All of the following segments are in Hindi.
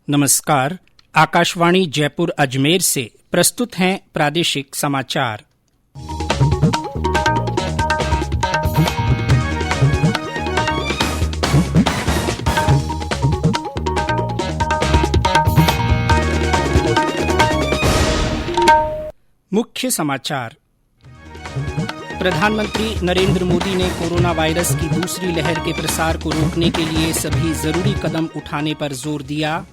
नमस्कार। आकाशवाणी जयपुर अजमेर से प्रस्तुत हैं प्रादेशिक समाचार। मुख्य समाचार। प्रधानमंत्री नरेंद्र मोदी ने कोरोना वायरस की दूसरी लहर के प्रसार को रोकने के लिए सभी जरूरी कदम उठाने पर जोर दिया।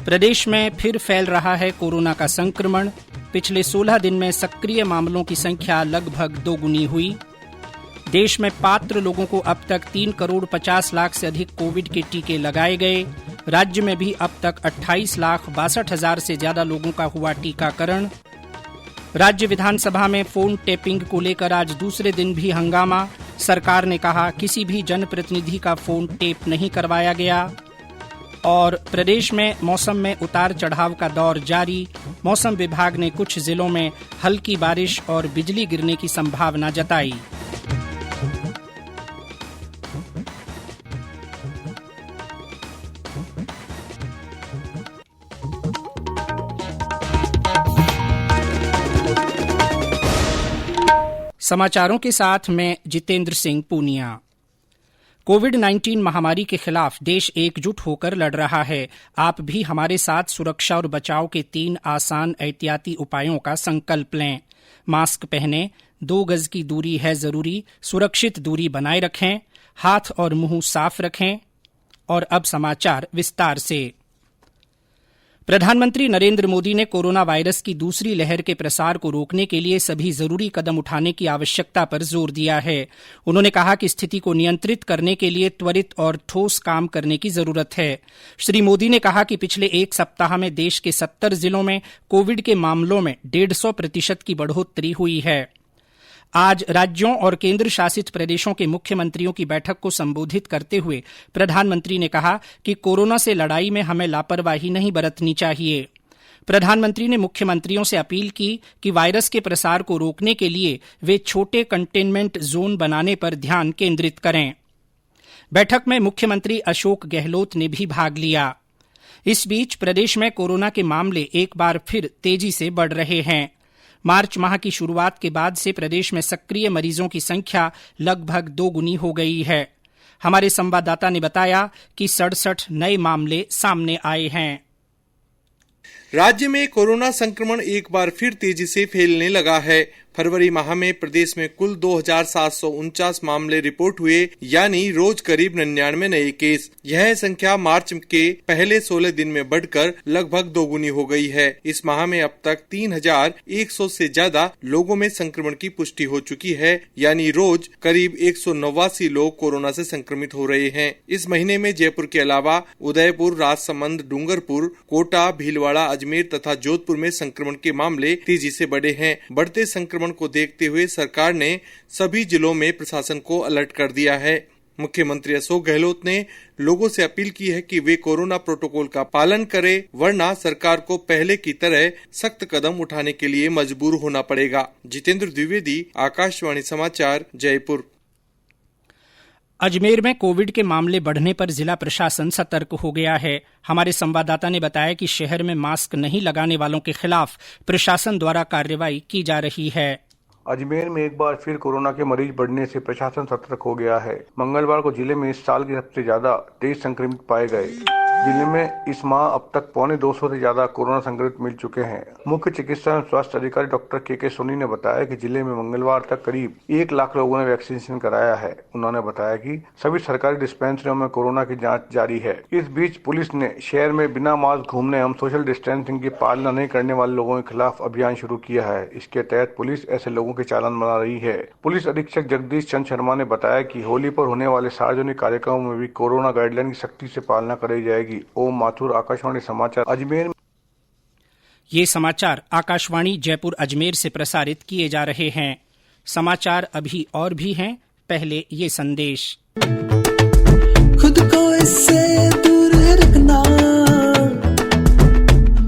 प्रदेश में फिर फैल रहा है कोरोना का संक्रमण। पिछले 16 दिन में सक्रिय मामलों की संख्या लगभग दोगुनी हुई। देश में पात्र लोगों को अब तक 3 करोड़ 50 लाख से अधिक कोविड के टीके लगाए गए। राज्य में भी अब तक 28,62,000 से ज्यादा लोगों का हुआ टीकाकरण। राज्य विधानसभा में फोन टेपिंग को लेकर आज दूसरे दिन भी हंगामा। सरकार ने कहा किसी भी जनप्रतिनिधि का फोन टेप नहीं करवाया गया। और प्रदेश में मौसम में उतार चढ़ाव का दौर जारी। मौसम विभाग ने कुछ जिलों में हल्की बारिश और बिजली गिरने की संभावना जताई। समाचारों के साथ मैं जितेंद्र सिंह पूनिया। कोविड-19 महामारी के खिलाफ देश एकजुट होकर लड़ रहा है। आप भी हमारे साथ सुरक्षा और बचाव के 3 आसान एहतियाती उपायों का संकल्प लें। मास्क पहनें, 2 गज की दूरी है जरूरी, सुरक्षित दूरी बनाए रखें, हाथ और मुंह साफ रखें। और अब समाचार विस्तार से। प्रधानमंत्री नरेंद्र मोदी ने कोरोना वायरस की दूसरी लहर के प्रसार को रोकने के लिए सभी जरूरी कदम उठाने की आवश्यकता पर जोर दिया है। उन्होंने कहा कि स्थिति को नियंत्रित करने के लिए त्वरित और ठोस काम करने की जरूरत है। श्री मोदी ने कहा कि पिछले एक सप्ताह में देश के 70 जिलों में कोविड के मामलों में 150% की बढ़ोतरी हुई है। आज राज्यों और केंद्र शासित प्रदेशों के मुख्यमंत्रियों की बैठक को संबोधित करते हुए प्रधानमंत्री ने कहा कि कोरोना से लड़ाई में हमें लापरवाही नहीं बरतनी चाहिए। प्रधानमंत्री ने मुख्यमंत्रियों से अपील की कि वायरस के प्रसार को रोकने के लिए वे छोटे कंटेनमेंट जोन बनाने पर ध्यान केंद्रित करें। बैठक में मुख्यमंत्री अशोक गहलोत ने भी भाग लिया। इस बीच प्रदेश में कोरोना के मामले एक बार फिर तेजी से बढ़ रहे हैं। मार्च माह की शुरुआत के बाद से प्रदेश में सक्रिय मरीजों की संख्या लगभग दोगुनी हो गई है। हमारे संवाददाता ने बताया कि 67 नए मामले सामने आए हैं। राज्य में कोरोना संक्रमण एक बार फिर तेजी से फैलने लगा है। फरवरी माह में प्रदेश में कुल 2,749 मामले रिपोर्ट हुए, यानी रोज करीब 99 नए केस। यह संख्या मार्च के पहले 16 दिन में बढ़कर लगभग दोगुनी हो गई है। इस माह में अब तक 3,100 से ज्यादा लोगों में संक्रमण की पुष्टि हो चुकी है, यानी रोज करीब 189 लोग कोरोना से संक्रमित हो रहे हैं। इस महीने में जयपुर के अलावा उदयपुर, राजसमंद, डूंगरपुर, कोटा, भीलवाड़ा, अजमेर तथा जोधपुर में संक्रमण के मामले तेजी से बढ़े हैं। बढ़ते संक्रमण को देखते हुए सरकार ने सभी जिलों में प्रशासन को अलर्ट कर दिया है। मुख्यमंत्री अशोक गहलोत ने लोगों से अपील की है कि वे कोरोना प्रोटोकॉल का पालन करें, वरना सरकार को पहले की तरह सख्त कदम उठाने के लिए मजबूर होना पड़ेगा। जितेंद्र द्विवेदी, आकाशवाणी समाचार, जयपुर। अजमेर में कोविड के मामले बढ़ने पर जिला प्रशासन सतर्क हो गया है। हमारे संवाददाता ने बताया कि शहर में मास्क नहीं लगाने वालों के खिलाफ प्रशासन द्वारा कार्रवाई की जा रही है। अजमेर में एक बार फिर कोरोना के मरीज बढ़ने से प्रशासन सतर्क हो गया है। मंगलवार को जिले में इस साल के सबसे ज्यादा 23 संक्रमित पाए गए। जिले में इस माह अब तक 250 से ज्यादा कोरोना संक्रमित मिल चुके हैं। मुख्य चिकित्सा एवं स्वास्थ्य अधिकारी डॉक्टर के सोनी ने बताया कि जिले में मंगलवार तक करीब 1 लाख लोगों ने वैक्सीनेशन कराया है। उन्होंने बताया कि सभी सरकारी डिस्पेंसरियों में कोरोना की जांच जारी है। इस बीच पुलिस ने शहर में बिना मास्क घूमने एवं सोशल डिस्टेंसिंग की पालना नहीं करने वाले लोगों के खिलाफ अभियान शुरू किया है। इसके तहत पुलिस ऐसे लोगों के चालान बना रही है। पुलिस अधीक्षक जगदीश चंद्र शर्मा ने बताया कि होली पर होने वाले सार्वजनिक कार्यक्रमों में भी कोरोना गाइडलाइन की सख्ती से पालना कराई जाएगी। ओम माथुर, आकाशवाणी समाचार, अजमेर। ये समाचार आकाशवाणी जयपुर अजमेर से प्रसारित किए जा रहे हैं। समाचार अभी और भी हैं, पहले ये संदेश। खुद को इससे दूर रखना,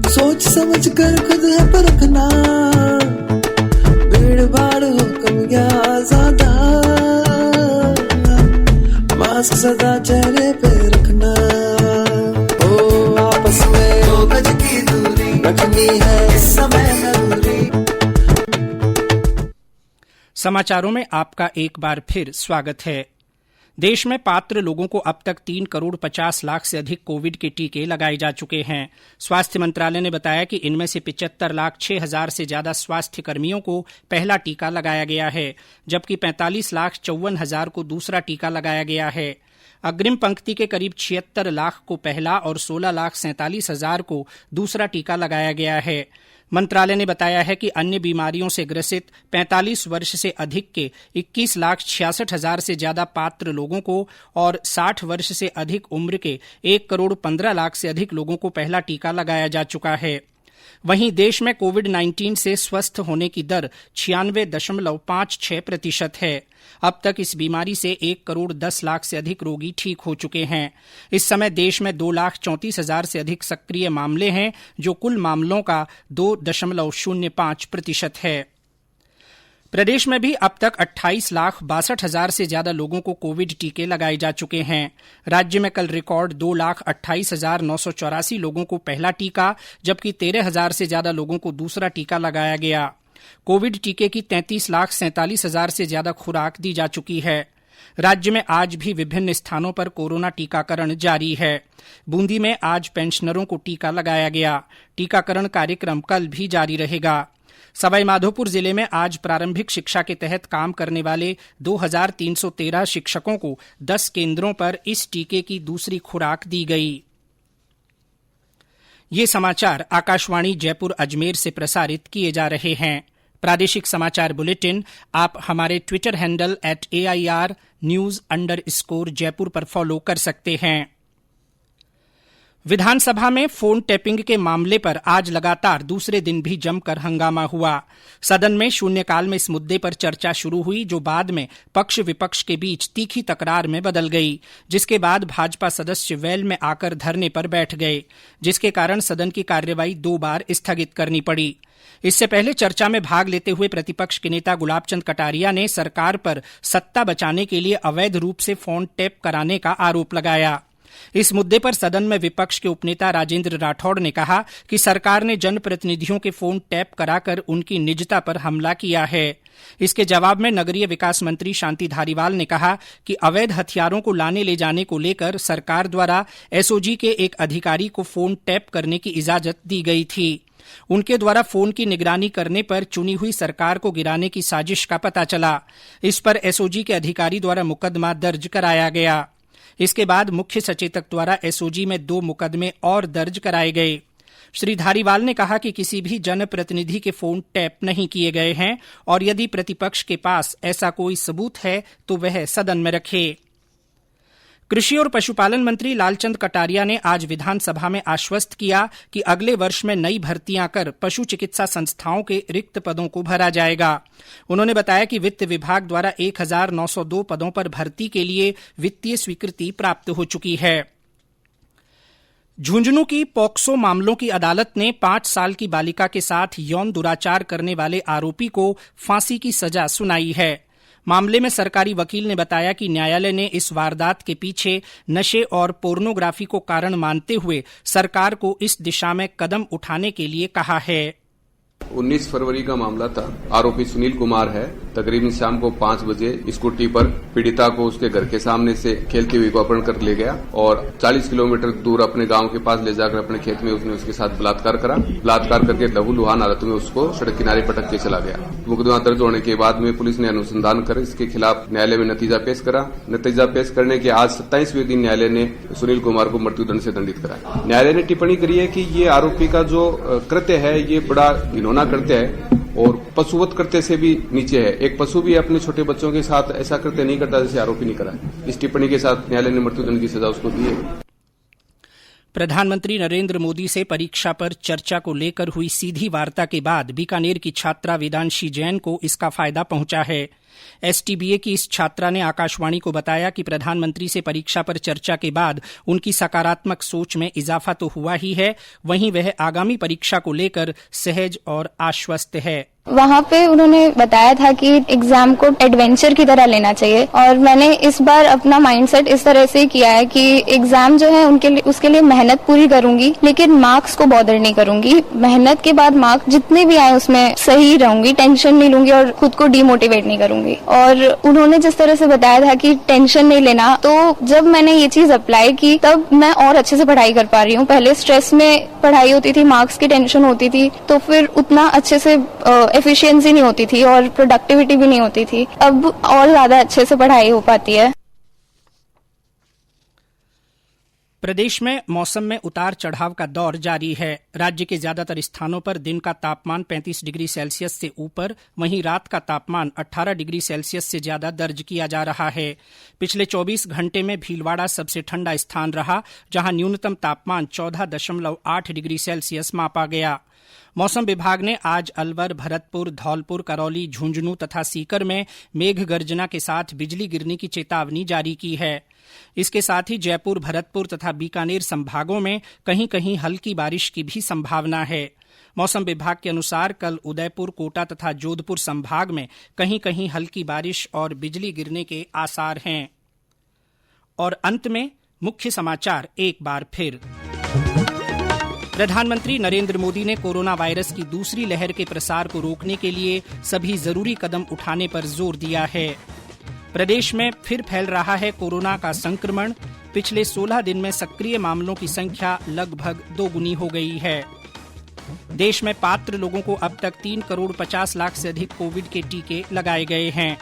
सोच समझ कर खुद है परखना, भीड़ भाड़ हो कम या ज्यादा, मास्क सदा चेहरे पे रखना। ओ आपस में समाचारों में आपका एक बार फिर स्वागत है। देश में पात्र लोगों को अब तक 3 करोड़ 50 लाख से अधिक कोविड के टीके लगाए जा चुके हैं। स्वास्थ्य मंत्रालय ने बताया कि इनमें से 75 लाख 6 हजार से ज्यादा स्वास्थ्य कर्मियों को पहला टीका लगाया गया है, जबकि 45 लाख 54 हजार को दूसरा टीका लगाया गया है। अग्रिम पंक्ति के करीब 76 लाख को पहला और 16 लाख 47 हजार को दूसरा टीका लगाया गया है। मंत्रालय ने बताया है कि अन्य बीमारियों से ग्रसित 45 वर्ष से अधिक के 21 लाख 66 हजार से ज्यादा पात्र लोगों को और 60 वर्ष से अधिक उम्र के 1 करोड़ 15 लाख से अधिक लोगों को पहला टीका लगाया जा चुका है। वहीं देश में कोविड-19 से स्वस्थ होने की दर 96.56% है। अब तक इस बीमारी से 1 करोड़ 10 लाख से अधिक रोगी ठीक हो चुके हैं। इस समय देश में 2,34,000 से अधिक सक्रिय मामले हैं, जो कुल मामलों का 2.05% है। प्रदेश में भी अब तक 28,62,000 से ज्यादा लोगों को कोविड टीके लगाए जा चुके हैं। राज्य में कल रिकॉर्ड 2,28,984 लोगों को पहला टीका, जबकि 13,000 से ज्यादा लोगों को दूसरा टीका लगाया गया। कोविड टीके की 33,47,000 से ज्यादा खुराक दी जा चुकी है। राज्य में आज भी विभिन्न स्थानों पर कोरोना टीकाकरण जारी है। बूंदी में आज पेंशनरों को टीका लगाया गया। टीकाकरण कार्यक्रम कल भी जारी रहेगा। सवाईमाधोपुर जिले में आज प्रारंभिक शिक्षा के तहत काम करने वाले 2,313 शिक्षकों को 10 केन्द्रों पर इस टीके की दूसरी खुराक दी गई। ये समाचार आकाशवाणी जयपुर अजमेर से प्रसारित किए जा रहे हैं। प्रादेशिक समाचार बुलेटिन आप हमारे ट्विटर हैंडल @AIRnews_जयपुर पर फॉलो कर सकते हैं। विधानसभा में फोन टैपिंग के मामले पर आज लगातार दूसरे दिन भी जमकर हंगामा हुआ। सदन में शून्यकाल में इस मुद्दे पर चर्चा शुरू हुई, जो बाद में पक्ष विपक्ष के बीच तीखी तकरार में बदल गई, जिसके बाद भाजपा सदस्य वेल में आकर धरने पर बैठ गए, जिसके कारण सदन की कार्यवाही 2 बार स्थगित करनी पड़ी। इससे पहले चर्चा में भाग लेते हुए प्रतिपक्ष के नेता गुलाबचंद कटारिया ने सरकार पर सत्ता बचाने के लिए अवैध रूप से फोन टैप कराने का आरोप लगाया। इस मुद्दे पर सदन में विपक्ष के उपनेता राजेंद्र राठौड़ ने कहा कि सरकार ने जनप्रतिनिधियों के फोन टैप कराकर उनकी निजता पर हमला किया है। इसके जवाब में नगरीय विकास मंत्री शांति धारीवाल ने कहा कि अवैध हथियारों को लाने ले जाने को लेकर सरकार द्वारा एसओजी के एक अधिकारी को फोन टैप करने की इजाजत दी गई थी। उनके द्वारा फोन की निगरानी करने पर चुनी हुई सरकार को गिराने की साजिश का पता चला। इस पर एसओजी के अधिकारी द्वारा मुकदमा दर्ज कराया गया। इसके बाद मुख्य सचेतक द्वारा एसओजी में 2 मुकदमे और दर्ज कराए गए। श्री धारीवाल ने कहा कि किसी भी जनप्रतिनिधि के फोन टैप नहीं किए गए हैं और यदि प्रतिपक्ष के पास ऐसा कोई सबूत है तो वह सदन में रखे। कृषि और पशुपालन मंत्री लालचंद कटारिया ने आज विधानसभा में आश्वस्त किया कि अगले वर्ष में नई भर्तियां कर पशु चिकित्सा संस्थाओं के रिक्त पदों को भरा जाएगा। उन्होंने बताया कि वित्त विभाग द्वारा 1,902 पदों पर भर्ती के लिए वित्तीय स्वीकृति प्राप्त हो चुकी है। झुंझुनू की पॉक्सो मामलों की अदालत ने 5 साल की बालिका के साथ यौन दुराचार करने वाले आरोपी को फांसी की सजा सुनाई है। मामले में सरकारी वकील ने बताया कि न्यायालय ने इस वारदात के पीछे नशे और पोर्नोग्राफी को कारण मानते हुए सरकार को इस दिशा में कदम उठाने के लिए कहा है। 19 फरवरी का मामला था। आरोपी सुनील कुमार है। तकरीबन शाम को 5 बजे स्कूटी पर पीड़िता को उसके घर के सामने से खेलते हुए अपहरण कर ले गया और 40 किलोमीटर दूर अपने गांव के पास ले जाकर अपने खेत में उसने उसके साथ बलात्कार करा। बलात्कार करके लहूलुहान हालत में उसको सड़क किनारे पटक के चला गया। मुकदमा दर्ज होने के बाद में पुलिस ने अनुसंधान कर इसके खिलाफ न्यायालय में नतीजा पेश करा। नतीजा पेश करने के आज 27वें दिन न्यायालय ने सुनील कुमार को मृत्युदंड से दंडित करा। न्यायालय ने टिप्पणी करी है कि ये आरोपी का जो कृत्य है ये बड़ा घिनौना कृत्य है और पशुवत कृत्य से भी नीचे है। एक पशु भी अपने छोटे बच्चों के साथ ऐसा कृत्य नहीं करता जैसे आरोपी नहीं करा। इस टिप्पणी के साथ न्यायालय ने मृत्युदंड की सजा उसको दी है। प्रधानमंत्री नरेंद्र मोदी से परीक्षा पर चर्चा को लेकर हुई सीधी वार्ता के बाद बीकानेर की छात्रा वेदांशी जैन को इसका फायदा पहुंचा है। एसटीबीए की इस छात्रा ने आकाशवाणी को बताया कि प्रधानमंत्री से परीक्षा पर चर्चा के बाद उनकी सकारात्मक सोच में इजाफा तो हुआ ही है, वहीं वह आगामी परीक्षा को लेकर सहज और आश्वस्त है। वहाँ पे उन्होंने बताया था कि एग्जाम को एडवेंचर की तरह लेना चाहिए और मैंने इस बार अपना माइंडसेट इस तरह से किया है कि एग्जाम जो है उसके लिए मेहनत पूरी करूंगी, लेकिन मार्क्स को बॉदर नहीं करूंगी। मेहनत के बाद मार्क्स जितने भी आए उसमें सही रहूंगी, टेंशन नहीं लूंगी और खुद को डिमोटिवेट नहीं करूंगी। और उन्होंने जिस तरह से बताया था कि टेंशन नहीं लेना, तो जब मैंने ये चीज अप्लाई की तब मैं और अच्छे से पढ़ाई कर पा रही हूँ। पहले स्ट्रेस में पढ़ाई होती थी, मार्क्स की टेंशन होती थी, तो फिर उतना अच्छे से एफिशिएंसी नहीं होती थी और प्रोडक्टिविटी भी नहीं होती थी। अब और ज्यादा अच्छे से पढ़ाई हो पाती है। प्रदेश में मौसम में उतार चढ़ाव का दौर जारी है। राज्य के ज्यादातर स्थानों पर दिन का तापमान 35 डिग्री सेल्सियस से ऊपर, वहीं रात का तापमान 18 डिग्री सेल्सियस से ज्यादा दर्ज किया जा रहा है। पिछले 24 घंटे में भीलवाड़ा सबसे ठंडा स्थान रहा, जहां न्यूनतम तापमान 14.8 डिग्री सेल्सियस मापा गया। मौसम विभाग ने आज अलवर, भरतपुर, धौलपुर, करौली, झुंझुनू तथा सीकर में मेघ गर्जना के साथ बिजली गिरने की चेतावनी जारी की है। इसके साथ ही जयपुर, भरतपुर तथा बीकानेर संभागों में कहीं कहीं हल्की बारिश की भी संभावना है। मौसम विभाग के अनुसार कल उदयपुर, कोटा तथा जोधपुर संभाग में कहीं कहीं हल्की बारिश और बिजली गिरने के आसार हैं। और अंत में मुख्य समाचार एक बार फिर। प्रधानमंत्री नरेंद्र मोदी ने कोरोना वायरस की दूसरी लहर के प्रसार को रोकने के लिए सभी जरूरी कदम उठाने पर जोर दिया है। प्रदेश में फिर फैल रहा है कोरोना का संक्रमण। पिछले 16 दिन में सक्रिय मामलों की संख्या लगभग दोगुनी हो गई है। देश में पात्र लोगों को अब तक 3 करोड़ 50 लाख से अधिक कोविड के टीके लगाए गए हैं।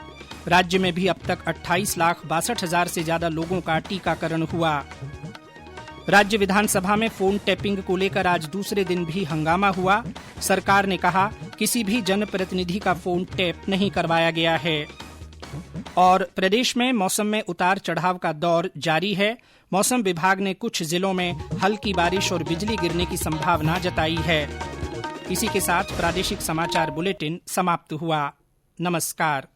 राज्य में भी अब तक 28,62,000 से ज्यादा लोगों का टीकाकरण हुआ। राज्य विधानसभा में फोन टैपिंग को लेकर आज दूसरे दिन भी हंगामा हुआ। सरकार ने कहा किसी भी जनप्रतिनिधि का फोन टैप नहीं करवाया गया है। और प्रदेश में मौसम में उतार चढ़ाव का दौर जारी है। मौसम विभाग ने कुछ जिलों में हल्की बारिश और बिजली गिरने की संभावना जताई है। इसी के साथ प्रादेशिक समाचार बुलेटिन समाप्त हुआ। नमस्कार।